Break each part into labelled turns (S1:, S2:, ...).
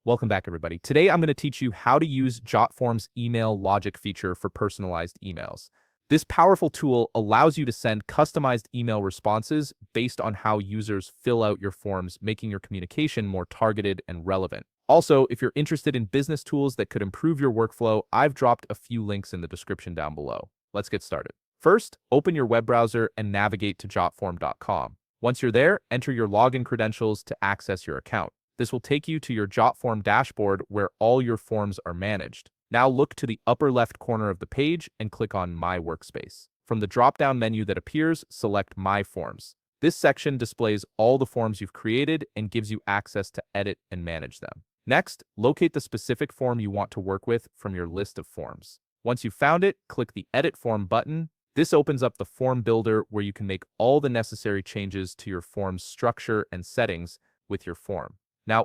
S1: Welcome back, everybody. Today, I'm going to teach you how to use Jotform's email logic feature for personalized emails. This powerful tool allows you to send customized email responses based on how users fill out your forms, making your communication more targeted and relevant. Also, if you're interested in business tools that could improve your workflow, I've dropped a few links in the description down below. Let's get started. First, open your web browser and navigate to jotform.com. Once you're there, enter your login credentials to access your account. This will take you to your Jotform dashboard where all your forms are managed. Now look to the upper left corner of the page and click on My Workspace. From the drop-down menu that appears, select My Forms. This section displays all the forms you've created and gives you access to edit and manage them. Next, locate the specific form you want to work with from your list of forms. Once you've found it, click the Edit Form button. This opens up the form builder where you can make all the necessary changes to your form's structure and settings with your form. Now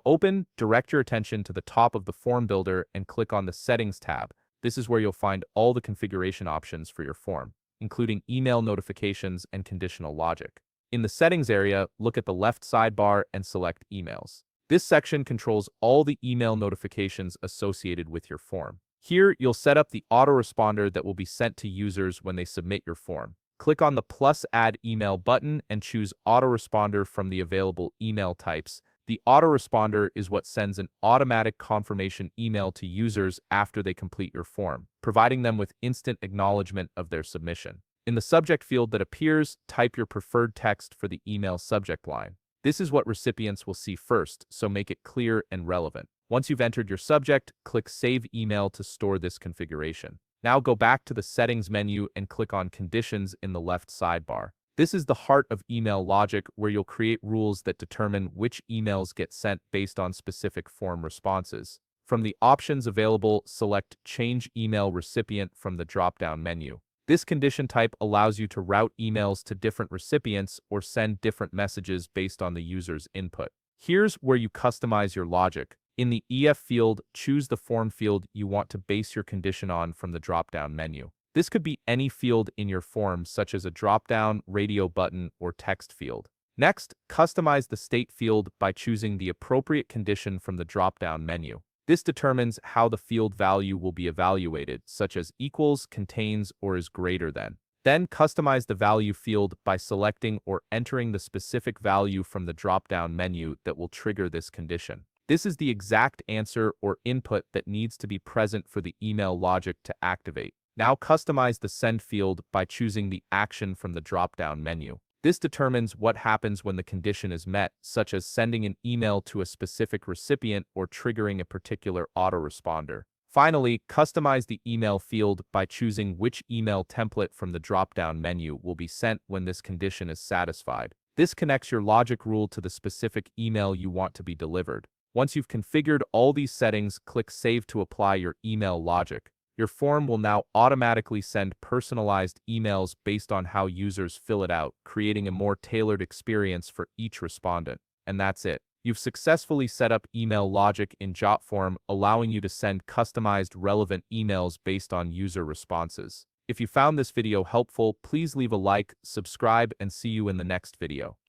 S1: direct your attention to the top of the form builder and click on the Settings tab. This is where you'll find all the configuration options for your form, including email notifications and conditional logic. In the Settings area, look at the left sidebar and select Emails. This section controls all the email notifications associated with your form. Here, you'll set up the autoresponder that will be sent to users when they submit your form. Click on the plus Add Email button and choose Autoresponder from the available email types. The autoresponder is what sends an automatic confirmation email to users after they complete your form, providing them with instant acknowledgement of their submission. In the subject field that appears, type your preferred text for the email subject line. This is what recipients will see first, so make it clear and relevant. Once you've entered your subject, click Save Email to store this configuration. Now go back to the Settings menu and click on Conditions in the left sidebar. This is the heart of email logic where you'll create rules that determine which emails get sent based on specific form responses. From the options available, select Change Email Recipient from the drop-down menu. This condition type allows you to route emails to different recipients or send different messages based on the user's input. Here's where you customize your logic. In the EF field, choose the form field you want to base your condition on from the drop-down menu. This could be any field in your form, such as a drop-down, radio button, or text field. Next, customize the state field by choosing the appropriate condition from the drop-down menu. This determines how the field value will be evaluated, such as equals, contains, or is greater than. Then customize the value field by selecting or entering the specific value from the drop-down menu that will trigger this condition. This is the exact answer or input that needs to be present for the email logic to activate. Now customize the send field by choosing the action from the drop-down menu. This determines what happens when the condition is met, such as sending an email to a specific recipient or triggering a particular autoresponder. Finally, customize the email field by choosing which email template from the drop-down menu will be sent when this condition is satisfied. This connects your logic rule to the specific email you want to be delivered. Once you've configured all these settings, click Save to apply your email logic. Your form will now automatically send personalized emails based on how users fill it out, creating a more tailored experience for each respondent. And that's it. You've successfully set up email logic in Jotform, allowing you to send customized, relevant emails based on user responses. If you found this video helpful, please leave a like, subscribe, and see you in the next video.